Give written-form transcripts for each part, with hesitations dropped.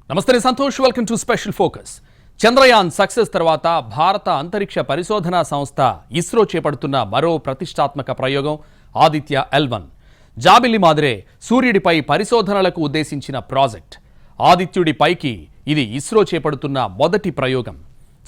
నమస్తే Santosh, welcome to special focus. Chandrayaan success తర్వాత భారత అంతరిక్ష పరిశోధనా సంస్థ ఇస్రో చేపడుతున్న మరో ప్రతిష్టాత్మక ప్రయోగం ఆదిత్య L1. జాబిల్లి మాదిరే సూర్యుడిపై పరిశోధనలకు ఉద్దేశించిన ప్రాజెక్ట్. ఆదిత్యుడిపైకి ఇది ఇస్రో చేపడుతున్న మొదటి ప్రయోగం.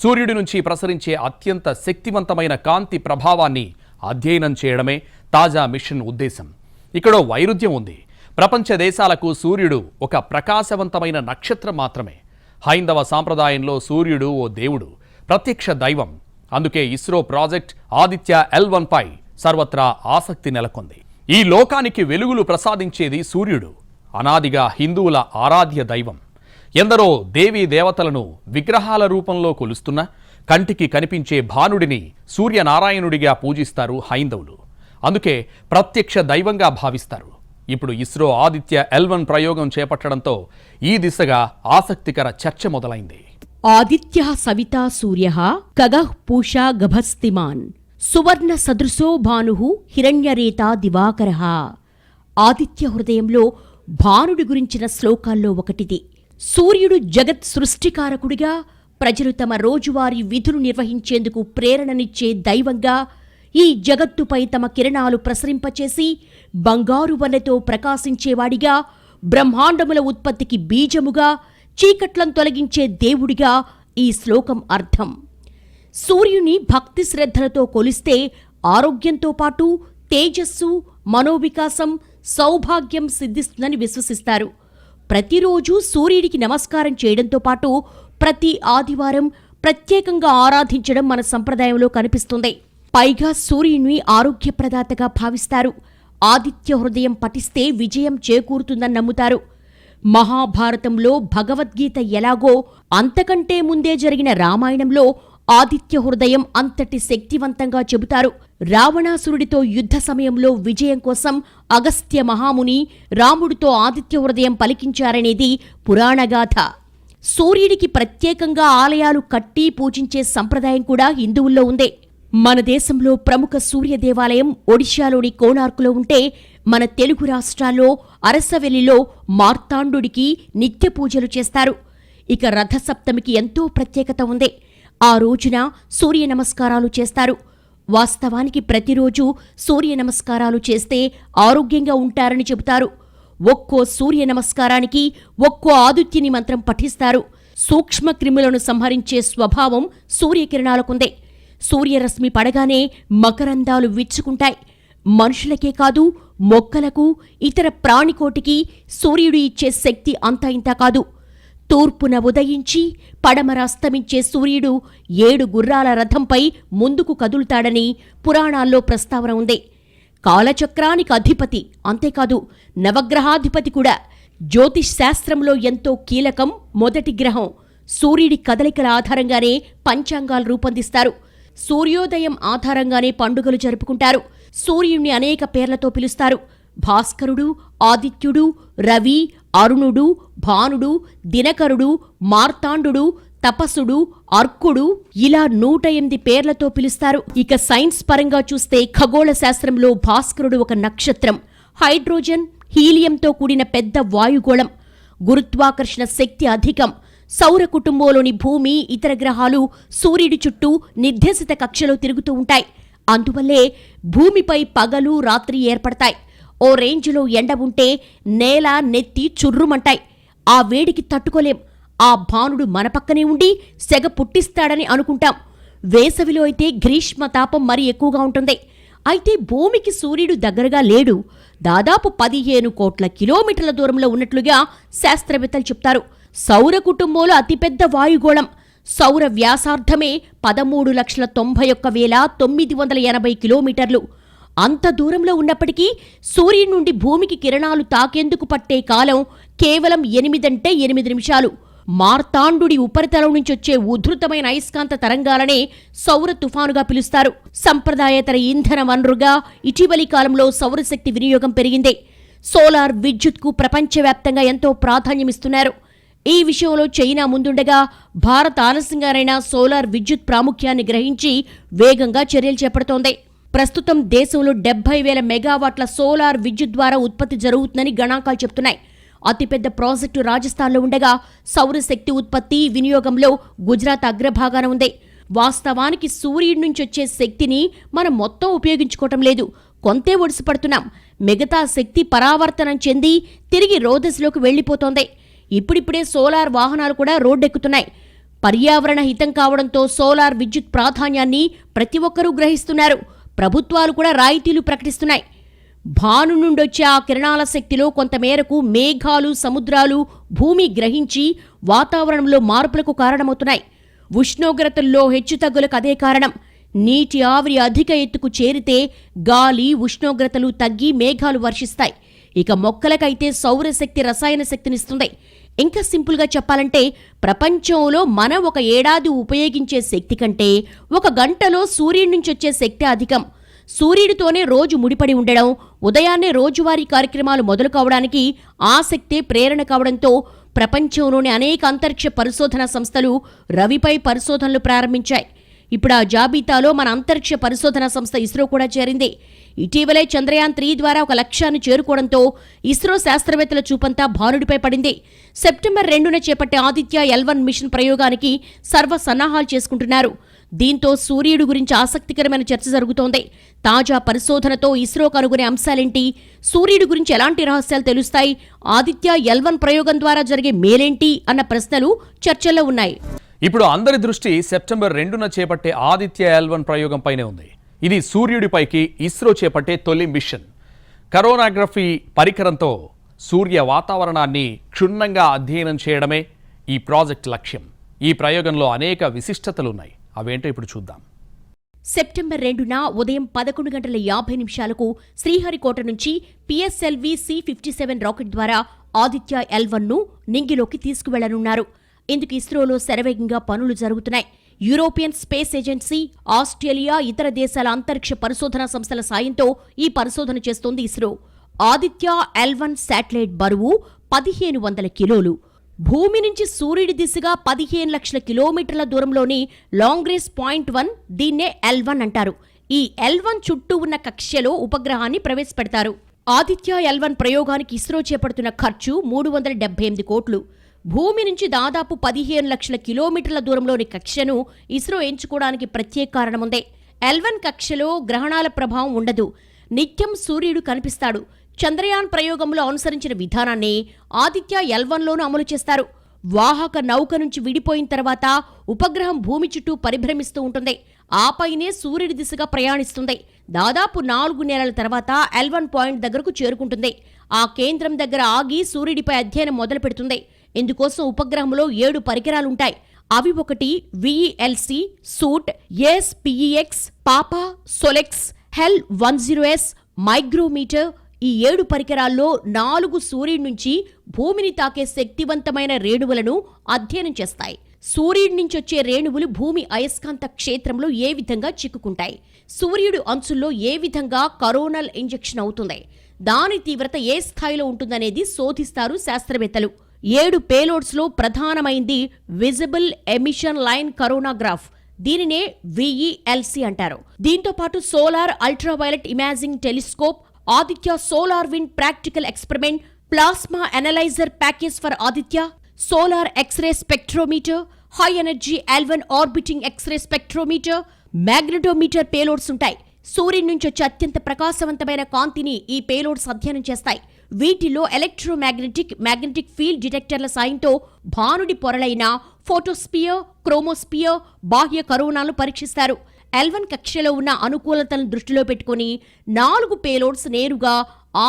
సూర్యుడి నుంచి ప్రసరించే అత్యంత శక్తివంతమైన కాంతి ప్రభావాన్ని అధ్యయనం చేయడమే తాజా మిషన్ ఉద్దేశం. ఇక్కడో వైరుధ్యం ఉంది. ప్రపంచ దేశాలకు సూర్యుడు ఒక ప్రకాశవంతమైన నక్షత్రం మాత్రమే. హైందవ సాంప్రదాయంలో సూర్యుడు ఓ దేవుడు, ప్రత్యక్ష దైవం. అందుకే ఇస్రో ప్రాజెక్ట్ ఆదిత్య L1 పై సర్వత్రా ఆసక్తి నెలకొంది. ఈ లోకానికి వెలుగులు ప్రసాదించేది సూర్యుడు. అనాదిగా హిందువుల ఆరాధ్య దైవం. ఎందరో దేవీ దేవతలను విగ్రహాల రూపంలో కొలుస్తున్న కంటికి కనిపించే భానుడిని సూర్యనారాయణుడిగా పూజిస్తారు హైందవులు. అందుకే ప్రత్యక్ష దైవంగా భావిస్తారు. ఇప్పుడు ఇస్రో ఆదిత్య L1 ప్రయోగం చేపట్టడంతో ఈ దిశగా ఆసక్తికర చర్చ మొదలైంది. ఆదిత్య సవితా సూర్య ఖగః పూషా గభస్తిమాన్ సువర్ణ సదృశో భాను హిరణ్యరేతా దివాకర. ఆదిత్య హృదయంలో భానుడి గురించిన శ్లోకాల్లో ఒకటిది. సూర్యుడు జగత్ సృష్టికారకుడిగా, ప్రజలు తమ రోజువారీ విధులు నిర్వహించేందుకు ప్రేరణనిచ్చే దైవంగా, ఈ జగత్తుపై తమ కిరణాలు ప్రసరింపచేసి బంగారు వన్నెతో ప్రకాశించేవాడిగా, బ్రహ్మాండముల ఉత్పత్తికి బీజముగా, చీకట్లను తొలగించే దేవుడిగా ఈ శ్లోకం అర్థం. సూర్యుని భక్తి శ్రద్ధలతో కొలిస్తే ఆరోగ్యంతో పాటు తేజస్సు, మనోవికాసం, సౌభాగ్యం సిద్ధిస్తుందని విశ్వసిస్తారు. ప్రతిరోజు సూర్యుడికి నమస్కారం చేయడంతో పాటు ప్రతి ఆదివారం ప్రత్యేకంగా ఆరాధించడం మన సంప్రదాయంలో కనిపిస్తుంది. పైగా సూర్యుని ఆరోగ్యప్రదాతగా భావిస్తారు. ఆదిత్య హృదయం పఠిస్తే విజయం చేకూరుతుందని నమ్ముతారు. మహాభారతంలో భగవద్గీత ఎలాగో అంతకంటే ముందే జరిగిన రామాయణంలో ఆదిత్య హృదయం అంతటి శక్తివంతంగా చెబుతారు. రావణాసురుడితో యుద్ధ సమయంలో విజయం కోసం అగస్త్య మహాముని రాముడితో ఆదిత్య హృదయం పలికించారనేది పురాణగాథ. సూర్యుడికి ప్రత్యేకంగా ఆలయాలు కట్టి పూజించే సంప్రదాయం కూడా హిందువుల్లో ఉంది. మన దేశంలో ప్రముఖ సూర్య దేవాలయం ఒడిశాలోని కోణార్కులో ఉంటే, మన తెలుగు రాష్ట్రాల్లో అరసవెల్లిలో మార్తాండుడికి నిత్య పూజలు చేస్తారు. ఇక రథసప్తమికి ఎంతో ప్రత్యేకత ఉంది. ఆ రోజున సూర్య నమస్కారాలు చేస్తారు. వాస్తవానికి ప్రతిరోజు సూర్య నమస్కారాలు చేస్తే ఆరోగ్యంగా ఉంటారని చెబుతారు. ఒక్కో సూర్య నమస్కారానికి ఒక్కో ఆదిత్యుని మంత్రం పఠిస్తారు. సూక్ష్మ క్రిములను సంహరించే స్వభావం సూర్యకిరణాలకుందే. సూర్యరశ్మి పడగానే మకరందాలు విచ్చుకుంటాయి. మనుషులకే కాదు, మొక్కలకు, ఇతర ప్రాణికోటికి సూర్యుడు ఇచ్చే శక్తి అంతా ఇంతా కాదు. తూర్పున ఉదయించి పడమర అస్తమించే సూర్యుడు 7 గుర్రాల రథంపై ముందుకు కదులుతాడని పురాణాల్లో ప్రస్తావన ఉంది. కాలచక్రానికి అధిపతి, అంతేకాదు నవగ్రహాధిపతి కూడా. జ్యోతిష్ శాస్త్రంలో ఎంతో కీలకం మొదటి గ్రహం. సూర్యుడి కదలికల ఆధారంగానే పంచాంగాలు రూపొందిస్తారు. సూర్యోదయం ఆధారంగానే పండుగలు జరుపుకుంటారు. సూర్యుణ్ణి అనేక పేర్లతో పిలుస్తారు. భాస్కరుడు, ఆదిత్యుడు, రవి, అరుణుడు, భానుడు, దినకరుడు, మార్తాండు, తపస్సుడు, అర్కుడు, ఇలా 108 పేర్లతో పిలుస్తారు. ఇక సైన్స్ పరంగా చూస్తే ఖగోళ శాస్త్రంలో భాస్కరుడు ఒక నక్షత్రం. హైడ్రోజన్, హీలియంతో కూడిన పెద్ద వాయుగోళం. గురుత్వాకర్షణ శక్తి అధికం. సౌర కుటుంబంలోని భూమి, ఇతర గ్రహాలు సూర్యుడి చుట్టూ నిర్దేశిత కక్షలో తిరుగుతూ ఉంటాయి. అందువల్లే భూమిపై పగలు, రాత్రి ఏర్పడతాయి. ఓ రేంజ్లో ఎండ ఉంటే నేల, నెత్తి చుర్రుమంటాయి. ఆ వేడికి తట్టుకోలేం. ఆ భానుడు మన పక్కనే ఉండి సెగ పుట్టిస్తాడని అనుకుంటాం. వేసవిలో అయితే గ్రీష్మ తాపం మరీ ఎక్కువగా ఉంటుంది. అయితే భూమికి సూర్యుడు దగ్గరగా లేడు. దాదాపు 15 కోట్ల కిలోమీటర్ల దూరంలో ఉన్నట్లుగా శాస్త్రవేత్తలు చెప్తారు. సౌర కుటుంబంలో అతిపెద్ద వాయుగోళం. సౌర వ్యాసార్థమే 13,91,980 కిలోమీటర్లు. అంత దూరంలో ఉన్నప్పటికీ సూర్యుడి నుండి భూమికి కిరణాలు తాకేందుకు పట్టే కాలం కేవలం 8 నిమిషాలు. మార్తాండుడి ఉపరితలం నుంచొచ్చే ఉధృతమైన అయస్కాంత తరంగాలనే సౌర తుఫానుగా పిలుస్తారు. సంప్రదాయేతర ఇంధన వనరుగా ఇటీవలి కాలంలో సౌరశక్తి వినియోగం పెరిగింది. సోలార్ విద్యుత్కు ప్రపంచవ్యాప్తంగా ఎంతో ప్రాధాన్యమిస్తున్నారు. ఈ విషయంలో చైనా ముందుండగా భారత్ ఆలస్యంగానైనా సోలార్ విద్యుత్ ప్రాముఖ్యాన్ని గ్రహించి వేగంగా చర్యలు చేపడుతోంది. ప్రస్తుతం దేశంలో 70,000 మెగావాట్ల సోలార్ విద్యుత్ ద్వారా ఉత్పత్తి జరుగుతుందని గణాంకాలు చెప్తున్నాయి. అతిపెద్ద ప్రాజెక్టు రాజస్థాన్లో ఉండగా సౌరశక్తి ఉత్పత్తి వినియోగంలో గుజరాత్ అగ్రభాగాన ఉంది. వాస్తవానికి సూర్యుడి నుంచి వచ్చే శక్తిని మనం మొత్తం ఉపయోగించుకోవటం లేదు, కొంతే ఒడిసిపడుతున్నాం. మిగతా శక్తి పరావర్తనం చెంది తిరిగి రోదస్లోకి వెళ్లిపోతోంది. ఇప్పుడిప్పుడే సోలార్ వాహనాలు కూడా రోడ్డెక్కుతున్నాయి. పర్యావరణ హితం కావడంతో సోలార్ విద్యుత్ ప్రాధాన్యాన్ని ప్రతి ఒక్కరూ గ్రహిస్తున్నారు. ప్రభుత్వాలు కూడా రాయితీలు ప్రకటిస్తున్నాయి. భాను నుండొచ్చే ఆ కిరణాల శక్తిలో కొంతమేరకు మేఘాలు, సముద్రాలు, భూమి గ్రహించి వాతావరణంలో మార్పులకు కారణమవుతున్నాయి. ఉష్ణోగ్రతల్లో హెచ్చుతగ్గులకు అదే కారణం. నీటి ఆవిరి అధిక ఎత్తుకు చేరితే గాలి, ఉష్ణోగ్రతలు తగ్గి మేఘాలు వర్షిస్తాయి. ఇక మొక్కలకైతే సౌరశక్తి రసాయన శక్తినిస్తుంది. ఇంకా సింపుల్గా చెప్పాలంటే ప్రపంచంలో మనం ఒక ఏడాది ఉపయోగించే శక్తి కంటే 1 గంటలో సూర్యుడి నుంచి వచ్చే శక్తి అధికం. సూర్యుడితోనే రోజు ముడిపడి ఉండడం, ఉదయాన్నే రోజువారీ కార్యక్రమాలు మొదలు కావడానికి ఆ శక్తే ప్రేరణ కావడంతో ప్రపంచంలోని అనేక అంతరిక్ష పరిశోధనా సంస్థలు రవిపై పరిశోధనలు ప్రారంభించాయి. ఇప్పుడు ఆ జాబితాలో మన అంతరిక్ష పరిశోధనా సంస్థ ఇస్రో కూడా చేరింది. ఇటీవలే చంద్రయాన్ 3 ద్వారా ఒక లక్ష్యాన్ని చేరుకోవడంతో ఇస్రో శాస్త్రవేత్తల చూపంతా భానుడిపై పడింది. సెప్టెంబర్ 2న చేపట్టే ఆదిత్య L1 మిషన్ ప్రయోగానికి సర్వ సన్నాహాలు చేసుకుంటున్నారు. దీంతో సూర్యుడి గురించి ఆసక్తికరమైన చర్చ జరుగుతోంది. తాజా పరిశోధనతో ఇస్రో కనుగొనే అంశాలేంటి, సూర్యుడి గురించి ఎలాంటి రహస్యాలు తెలుస్తాయి, ఆదిత్య L1 ప్రయోగం ద్వారా జరిగే మేలేంటి అన్న ప్రశ్నలు చర్చల్లో ఉన్నాయి. ఇప్పుడు అందరి దృష్టి సెప్టెంబర్ 2న చేపట్టే ఆదిత్య L1 ప్రయోగంపైనే ఉంది. ఇది సూర్యుడిపైకి ఇస్రో చేపట్టే తొలి మిషన్. కరోనాగ్రఫీ పరికరంతో సూర్య వాతావరణాన్ని క్షుణ్ణంగా అధ్యయనం చేయడమే ఈ ప్రాజెక్ట్ లక్ష్యం. ఈ ప్రయోగంలో అనేక విశిష్టతలున్నాయి. అవేంటో ఇప్పుడు చూద్దాం. సెప్టెంబర్ 2న ఉదయం 11:50 శ్రీహరికోట నుంచి PSLV C-57 రాకెట్ ద్వారా ఆదిత్య L1ను నింగిలోకి తీసుకువెళ్లనున్నారు. ఇందుకు ఇస్రోలో శరవేగంగా పనులు జరుగుతున్నాయి. యూరోపియన్ స్పేస్ ఏజెన్సీ, ఆస్ట్రేలియా, ఇతర దేశాల అంతరిక్ష పరిశోధనా సంస్థల సాయంతో ఈ పరిశోధన చేస్తోంది ఇస్రో. ఆదిత్య L1 శాటిలైట్ బరువు 1500 కిలోలు. భూమి నుంచి సూర్యుడి దిశగా 15 లక్షల కిలోమీటర్ల దూరంలోని లాంగ్ రేంజ్ పాయింట్ 1, దీన్నే L1 అంటారు. ఈ L1 చుట్టూ ఉన్న కక్ష్యలో ఉపగ్రహాన్ని ప్రవేశపెడతారు. ఆదిత్య L1 ప్రయోగానికి ఇస్రో చేపడుతున్న ఖర్చు 378 కోట్లు. భూమి నుంచి దాదాపు 15 లక్షల కిలోమీటర్ల దూరంలోని కక్ష్యను ఇస్రో ఎంచుకోవడానికి ప్రత్యేక కారణముంది. L1 కక్ష్యలో గ్రహణాల ప్రభావం ఉండదు. నిత్యం సూర్యుడు కనిపిస్తాడు. చంద్రయాన్ ప్రయోగంలో అనుసరించిన విధానాన్ని ఆదిత్య L1లోనూ అమలు చేస్తారు. వాహక నౌక నుంచి విడిపోయిన తర్వాత ఉపగ్రహం భూమి చుట్టూ పరిభ్రమిస్తూ ఉంటుంది. ఆపైనే సూర్యుడి దిశగా ప్రయాణిస్తుంది. దాదాపు 4 నెలల తర్వాత L1 పాయింట్ దగ్గరకు చేరుకుంటుంది. ఆ కేంద్రం దగ్గర ఆగి సూర్యుడిపై అధ్యయనం మొదలు పెడుతుంది. ఇందుకోసం ఉపగ్రహంలో 7 పరికరాలుంటాయి. అవి 1 VELC, సూట్, SPEX, పాపా, సోలెక్స్, హెల్ 10S, మైగ్రోమీటర్. ఈ 7 పరికరాల్లో 4 సూర్యుడి నుంచి భూమిని తాకే శక్తివంతమైన రేణువులను అధ్యయనం చేస్తాయి. సూర్యుడి నుంచి వచ్చే రేణువులు భూమి అయస్కాంత క్షేత్రంలో ఏ విధంగా చిక్కుకుంటాయి, సూర్యుడు అంచుల్లో ఏ విధంగా కరోనల్ ఇంజెక్షన్ అవుతుంది, దాని తీవ్రత ఏ స్థాయిలో ఉంటుందనేది శోధిస్తారు శాస్త్రవేత్తలు. 7 పేలోడ్స్లో ప్రధానమైంది విజిబుల్ ఎమిషన్ లైన్ కరోనాగ్రాఫ్. దీనినే VELC అంటారు. దీంతో పాటు solar ultraviolet imaging telescope, Aditya solar wind practical experiment, plasma analyser package for Aditya, solar X-ray spectrometer, high energy L1 orbiting X-ray spectrometer, magnetometer payloads ఉంటాయి. సూర్యుడి నుంచి వచ్చే అత్యంత ప్రకాశవంతమైన కాంతిని ఈ పేలోడ్స్ అధ్యయనం చేస్తాయి. వీటిలో మ్యాగ్నెటిక్ ఫీల్డ్ డిటెక్టర్ల సాయంతో భానుడి పొరలైన ఫోటోస్పియర్, క్రోమోస్పియర్, బాహ్య కరోనాలను పరీక్షిస్తారు. L1 కక్షలో ఉన్న అనుకూలతలను దృష్టిలో పెట్టుకుని 4 పేలోడ్స్ నేరుగా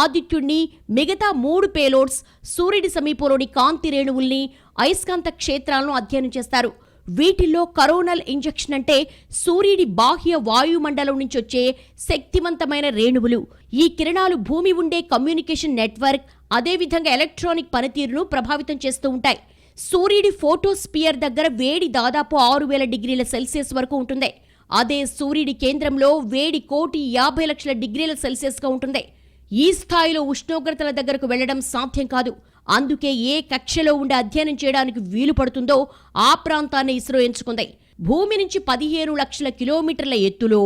ఆదిత్యుణ్ణి, మిగతా 3 పేలోడ్స్ సూర్యుడి సమీపంలోని కాంతి రేణువుల్ని, అయస్కాంత క్షేత్రాలను అధ్యయనం చేస్తారు. వీటిల్లో కరోనల్ ఇంజెక్షన్ అంటే సూర్యుడి బాహ్య వాయుమండలం నుంచి వచ్చే శక్తివంతమైన రేణువులు. ఈ కిరణాలు భూమి ఉండే కమ్యూనికేషన్ నెట్వర్క్, అదేవిధంగా ఎలక్ట్రానిక్ పనితీరును ప్రభావితం చేస్తూ ఉంటాయి. సూర్యుడి ఫోటోస్పియర్ దగ్గర వేడి దాదాపు 6000 డిగ్రీల సెల్సియస్ వరకు ఉంటుంది. అదే సూర్యుడి కేంద్రంలో వేడి 1,50,00,000 డిగ్రీల సెల్సియస్గా ఉంటుంది. ఈ స్థాయిలో ఉష్ణోగ్రతల దగ్గరకు వెళ్లడం సాధ్యం కాదు. అందుకే ఏ కక్షలో ఉండి అధ్యయనం చేయడానికి వీలు పడుతుందో ఆ ప్రాంతాన్ని ఇస్రో ఎంచుకుంది. భూమి నుంచి 15 లక్షల కిలోమీటర్ల ఎత్తులో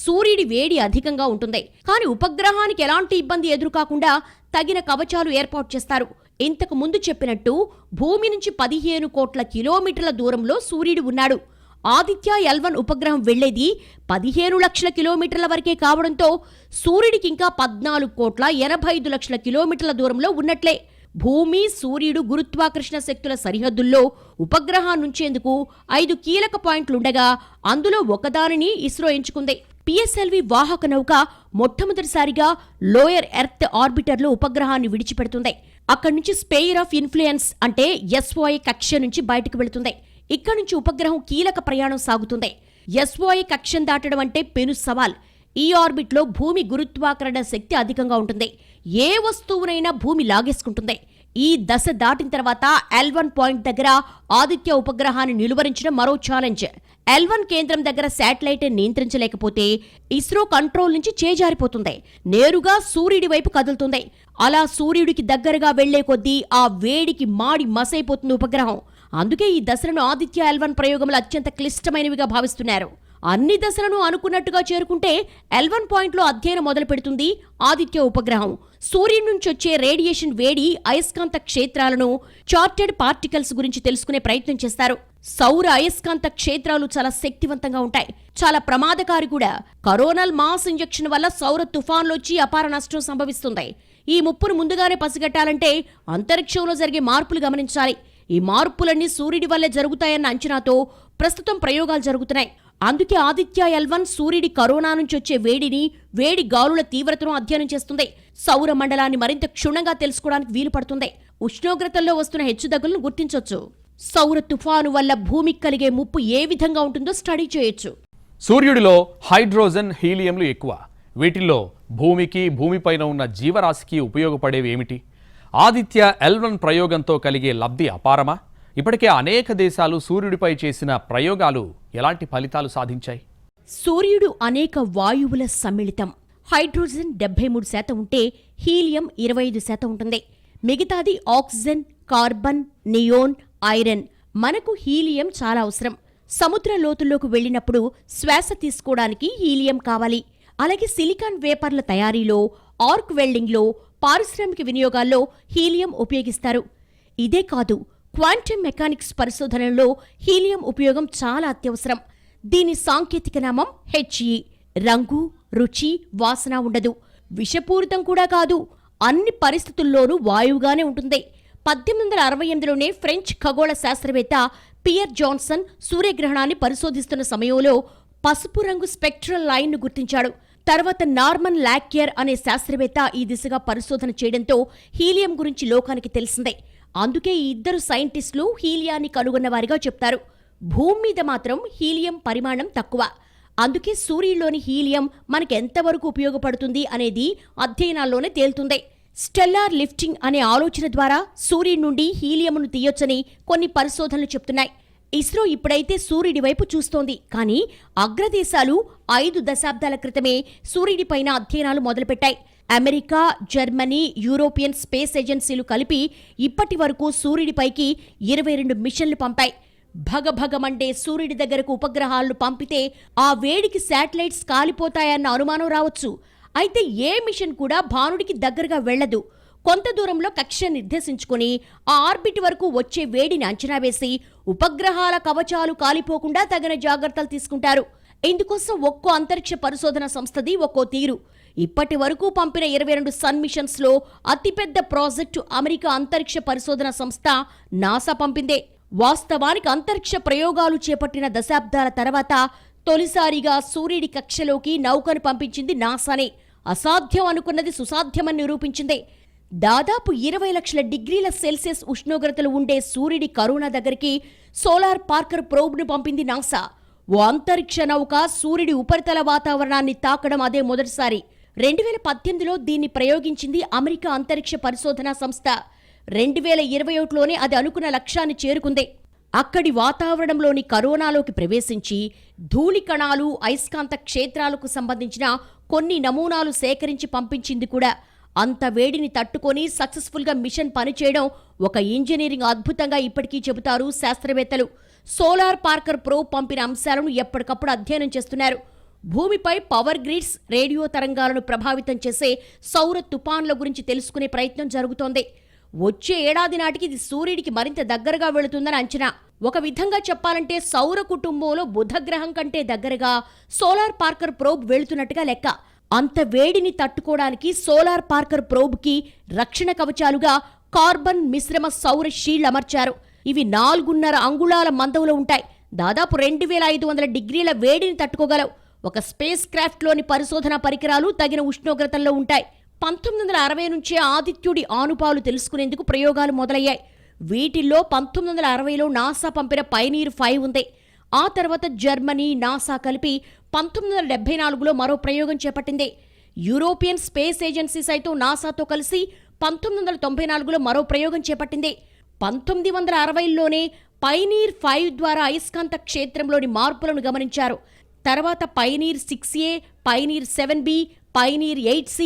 సూర్యుడి వేడి అధికంగా ఉంటుంది. కానీ ఉపగ్రహానికి ఎలాంటి ఇబ్బంది ఎదురుకాకుండా తగిన కవచాలు ఏర్పాటు చేస్తారు. ఇంతకు ముందు చెప్పినట్టు భూమి నుంచి 15 కోట్ల కిలోమీటర్ల దూరంలో సూర్యుడు ఉన్నాడు. ఆదిత్య L1 ఉపగ్రహం వెళ్లేది 15 లక్షల కిలోమీటర్ల వరకే కావడంతో సూర్యుడికి ఇంకా 14 కోట్ల 85 లక్షల కిలోమీటర్ల దూరంలో ఉన్నట్లే. భూమి, సూర్యుడు గురుత్వాకర్షణ శక్తుల సరిహద్దుల్లో ఉపగ్రహాన్నుంచేందుకు 5 కీలక పాయింట్లుండగా అందులో ఒకదానిని ఇస్రో ఎంచుకుంది. PSLV వాహక నౌక మొట్టమొదటిసారిగా లోయర్ ఎర్త్ ఆర్బిటర్లో ఉపగ్రహాన్ని విడిచిపెడుతుంది. అక్కడి నుంచి స్పేర్ ఆఫ్ ఇన్ఫ్లుయెన్స్ అంటే SOI కక్ష నుంచి బయటకు వెళుతుంది. ఇక్కడి నుంచి ఉపగ్రహం కీలక ప్రయాణం సాగుతుంది. SOI కక్షం దాటడం అంటే పెను సవాల్. ఈ ఆర్బిట్లో భూమి గురుత్వాకర్షణ శక్తి అధికంగా ఉంటుంది. ఏ వస్తువునైనా భూమి లాగేసుకుంటుంది. ఈ దశ దాటిన తర్వాత L1 పాయింట్ దగ్గర ఆదిత్య ఉపగ్రహాన్ని నిలువరించడం మరో ఛాలెంజ్. L1 కేంద్రం దగ్గర శాటిలైట్ నియంత్రించలేకపోతే ఇస్రో కంట్రోల్ నుంచి చేజారిపోతుంది. నేరుగా సూర్యుడి వైపు కదులుతుంది. అలా సూర్యుడికి దగ్గరగా వెళ్లే కొద్దీ ఆ వేడికి మాడి మసైపోతుంది ఉపగ్రహం. అందుకే ఈ దశలను ఆదిత్య L1 ప్రయోగంలో అత్యంత క్లిష్టమైనవిగా భావిస్తున్నారు. అన్ని దశలను అనుకున్నట్టుగా చేరుకుంటే L1 పాయింట్లో అధ్యయనం మొదలు పెడుతుంది ఆదిత్య ఉపగ్రహం. సూర్యుడి నుంచి వచ్చే రేడియేషన్ వేడి అయస్కాంత క్షేత్రాలను, చార్టెడ్ పార్టికల్స్ గురించి తెలుసుకునే ప్రయత్నం చేస్తారు. సౌర అయస్కాంత క్షేత్రాలు చాలా శక్తివంతంగా ఉంటాయి, చాలా ప్రమాదకారి కూడా. కరోనల్ మాస్ ఇంజెక్షన్ వల్ల సౌర తుఫాన్లొచ్చి అపార నష్టం సంభవిస్తుంది. ఈ ముప్పును ముందుగానే పసిగట్టాలంటే అంతరిక్షంలో జరిగే మార్పులు గమనించాలి. ఈ మార్పులన్నీ సూర్యుడి వల్లే జరుగుతాయన్న అంచనాతో ప్రస్తుతం ప్రయోగాలు జరుగుతున్నాయి. అందుకే ఆదిత్య L1 సూర్యుడి కరోనా నుంచి వచ్చే వేడి గాలుల తీవ్రతను అధ్యయనం చేస్తుంది. సౌర మండలాన్ని మరింత క్షుణ్ణంగా తెలుసుకోవడానికి వీలు పడుతుంది. ఉష్ణోగ్రతల్లో వస్తున్న హెచ్చుతగ్గులను గుర్తించొచ్చు. సౌర తుఫాను వల్ల భూమికి కలిగే ముప్పు ఏ విధంగా ఉంటుందో స్టడీ చేయొచ్చు. సూర్యుడిలో హైడ్రోజన్, హీలియంలు ఎక్కువ. వీటిల్లో భూమికి, భూమిపైన ఉన్న జీవరాశికి ఉపయోగపడేవి ఏమిటి? ఆదిత్య L1 ప్రయోగంతో కలిగే లబ్ధి అపారమా? ఇప్పటికే అనేక దేశాలు సూర్యుడిపై చేసిన ప్రయోగాలు ఎలాంటి ఫలితాలు సాధించాయి? సూర్యుడు అనేక వాయువుల సమ్మిళితం. హైడ్రోజన్ 73% ఉంటే హీలియం 25% ఉంటుంది. మిగతాది ఆక్సిజన్, కార్బన్, నియోన్, ఐరన్. మనకు హీలియం చాలా అవసరం. సముద్ర లోతుల్లోకి వెళ్లినప్పుడు శ్వాస తీసుకోవడానికి హీలియం కావాలి. అలాగే సిలికాన్ వేపర్ల తయారీలో, ఆర్క్ వెల్డింగ్లో, పారిశ్రామిక వినియోగాల్లో హీలియం ఉపయోగిస్తారు. ఇదే కాదు, క్వాంటమ్ మెకానిక్స్ పరిశోధనల్లో హీలియం ఉపయోగం చాలా అత్యవసరం. దీని సాంకేతిక నామం He. రంగు, రుచి, వాసన ఉండదు. విషపూరితం కూడా కాదు. అన్ని పరిస్థితుల్లోనూ వాయువుగానే ఉంటుంది. 1868లోనే ఫ్రెంచ్ ఖగోళ శాస్త్రవేత్త పియర్ జాన్సన్ సూర్యగ్రహణాన్ని పరిశోధిస్తున్న సమయంలో పసుపు రంగు స్పెక్ట్రల్ లైన్ను గుర్తించాడు. తర్వాత నార్మన్ లాక్యర్ అనే శాస్త్రవేత్త ఈ దిశగా పరిశోధన చేయడంతో హీలియం గురించి లోకానికి తెలిసిందే. అందుకే ఈ ఇద్దరు సైంటిస్టులు హీలియాన్ని కనుగొన్నవారిగా చెప్తారు. భూమి మీద మాత్రం హీలియం పరిమాణం తక్కువ. అందుకే సూర్యుడిలోని హీలియం మనకెంతవరకు ఉపయోగపడుతుంది అనేది అధ్యయనాల్లోనే తేలుతుంది. స్టెల్లార్ లిఫ్టింగ్ అనే ఆలోచన ద్వారా సూర్యుడి నుండి హీలియంను తీయొచ్చని కొన్ని పరిశోధనలు చెప్తున్నాయి. ఇస్రో ఇప్పుడైతే సూర్యుడి వైపు చూస్తోంది. కానీ అగ్రదేశాలు 5 దశాబ్దాల క్రితమే సూర్యుడిపైన అధ్యయనాలు మొదలుపెట్టాయి. అమెరికా, జర్మనీ, యూరోపియన్ స్పేస్ ఏజెన్సీలు కలిపి ఇప్పటి వరకు సూర్యుడిపైకి 22 మిషన్లు పంపాయి. భగభగమండే సూర్యుడి దగ్గరకు ఉపగ్రహాలను పంపితే ఆ వేడికి శాటిలైట్స్ కాలిపోతాయన్న అనుమానం రావచ్చు. అయితే ఏ మిషన్ కూడా భానుడికి దగ్గరగా వెళ్లదు. కొంత దూరంలో కక్ష నిర్దేశించుకుని ఆ ఆర్బిట్ వరకు వచ్చే వేడిని అంచనా వేసి ఉపగ్రహాల కవచాలు కాలిపోకుండా తగిన జాగ్రత్తలు తీసుకుంటారు. ఇందుకోసం ఒక్కో అంతరిక్ష పరిశోధన సంస్థది ఒక్కో తీరు. ఇప్పటి వరకు పంపిన 22 సన్ మిషన్స్ లో అతిపెద్ద ప్రాజెక్టు అమెరికా అంతరిక్ష పరిశోధన సంస్థ నాసా పంపిందే. వాస్తవానికి అంతరిక్ష ప్రయోగాలు చేపట్టిన దశాబ్దాల తర్వాత తొలిసారిగా సూర్యుడి కక్షలోకి నౌకను పంపించింది నాసానే. అసాధ్యం అనుకున్నది సుసాధ్యమని నిరూపించింది. దాదాపు 20 లక్షల డిగ్రీల సెల్సియస్ ఉష్ణోగ్రతలు ఉండే సూర్యుడి కరోనా దగ్గరికి సోలార్ పార్కర్ ప్రోబ్ను పంపింది నాసా. ఓ అంతరిక్ష నౌక సూర్యుడి ఉపరితల వాతావరణాన్ని తాకడం అదే మొదటిసారి. 2018లో దీన్ని ప్రయోగించింది అమెరికా అంతరిక్ష పరిశోధనా సంస్థ. 2021లోనే అది అనుకున్న లక్ష్యాన్ని చేరుకుంది. అక్కడి వాతావరణంలోని కరోనాలోకి ప్రవేశించి ధూళి కణాలు, అయస్కాంత క్షేత్రాలకు సంబంధించిన కొన్ని నమూనాలు సేకరించి పంపించింది కూడా. అంత వేడిని తట్టుకొని సక్సెస్ఫుల్ గా మిషన్ పనిచేయడం ఒక ఇంజనీరింగ్ అద్భుతంగా ఇప్పటికీ చెబుతారు శాస్త్రవేత్తలు. సోలార్ పార్కర్ ప్రోబ్ పంపిన అంశాలను ఎప్పటికప్పుడు అధ్యయనం చేస్తున్నారు. భూమిపై పవర్ గ్రిడ్స్, రేడియో తరంగాలను ప్రభావితం చేసే సౌర తుపాన్ల గురించి తెలుసుకునే ప్రయత్నం జరుగుతోంది. వచ్చే ఏడాది నాటికి ఇది సూర్యుడికి మరింత దగ్గరగా వెళుతుందని అంచనా. ఒక విధంగా చెప్పాలంటే సౌర కుటుంబంలో బుధగ్రహం కంటే దగ్గరగా సోలార్ పార్కర్ ప్రోబ్ వెళుతున్నట్టుగా లెక్క. అంత వేడిని తట్టుకోవడానికి సోలార్ పార్కర్ ప్రోబ్కి రక్షణ కవచాలుగా కార్బన్ మిశ్రమ సౌర షీల్డ్ అమర్చారు. ఇవి 4.5 అంగుళాల మందంలో ఉంటాయి. దాదాపు 2500 డిగ్రీల వేడిని తట్టుకోగలవు. ఒక స్పేస్ క్రాఫ్ట్లోని పరిశోధనా పరికరాలు తగిన ఉష్ణోగ్రతల్లో ఉంటాయి. 1960 నుంచే ఆదిత్యుడి ఆనుపాలు తెలుసుకునేందుకు ప్రయోగాలు మొదలయ్యాయి. వీటిల్లో 1960లో నాసా పంపిన పైనీర్ 5 ఉంది. ఆ తర్వాత జర్మనీ, నాసా కలిపి 1974లో మరో ప్రయోగం చేపట్టింది. యూరోపియన్ స్పేస్ ఏజెన్సీ సైతం నాసాతో కలిసి 1994లో మరో ప్రయోగం చేపట్టింది. 1960లోనే పైనీర్ 5 ద్వారా అయస్కాంత క్షేత్రంలోని మార్పులను గమనించారు. తర్వాత pioneer 6A, pioneer 7B, pioneer 8C,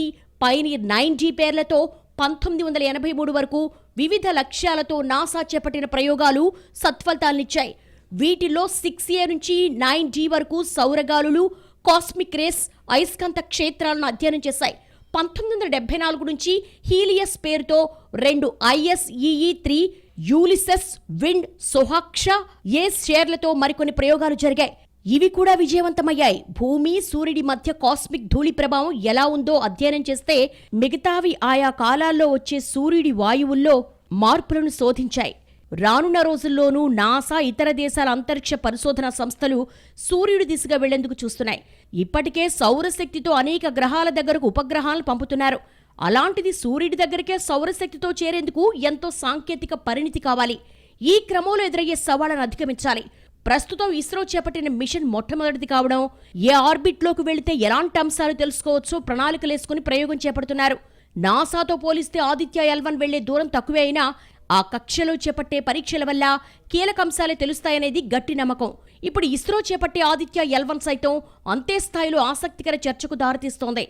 pioneer 9G పేర్లతో 1983 వరకు వివిధ లక్ష్యాలతో నాసా చేపట్టిన ప్రయోగాలు సత్ఫలితాలనిచ్చాయి. వీటిల్లో 6A నుంచి 9G వరకు సౌరగాలులు, కాస్మిక్ రేస్, అయస్కాంత క్షేత్రాలను అధ్యయనం చేశాయి. 1974 నుంచి హీలియస్ పేరుతో 2 ISEE-3, యూలిసెస్, విండ్, సోహాక్ష, షేర్లతో మరికొన్ని ప్రయోగాలు జరిగాయి. ఇవి కూడా విజయవంతమయ్యాయి. భూమి, సూర్యుడి మధ్య కాస్మిక్ ధూళి ప్రభావం ఎలా ఉందో అధ్యయనం చేస్తే మిగతావి ఆయా కాలాల్లో వచ్చే సూర్యుడి వాయువుల్లో మార్పులను శోధించాయి. రానున్న రోజుల్లోనూ నాసా, ఇతర దేశాల అంతరిక్ష పరిశోధనా సంస్థలు సూర్యుడి దిశగా వెళ్లేందుకు చూస్తున్నాయి. ఇప్పటికే సౌరశక్తితో అనేక గ్రహాల దగ్గరకు ఉపగ్రహాలను పంపుతున్నారు. అలాంటిది సూర్యుడి దగ్గరికే సౌరశక్తితో చేరేందుకు ఎంతో సాంకేతిక పరిణితి కావాలి. ఈ క్రమంలో ఎదురయ్యే సవాళ్లను అధిగమించాలి. ప్రస్తుతం ఇస్రో చేపట్టిన మిషన్ మొట్టమొదటిది కావడం, ఏ ఆర్బిట్లోకి వెళితే ఎలాంటి అంశాలు తెలుసుకోవచ్చో ప్రణాళికలేసుకుని ప్రయోగం చేపడుతున్నారు. నాసాతో పోలిస్తే ఆదిత్య L1 వెళ్లే దూరం తక్కువే అయినా ఆ కక్షలో చేపట్టే పరీక్షల వల్ల కీలక అంశాలే తెలుస్తాయనేది గట్టి నమ్మకం. ఇప్పుడు ఇస్రో చేపట్టే ఆదిత్య L1 సైతం అంతే స్థాయిలో ఆసక్తికర చర్చకు దారితీస్తోంది.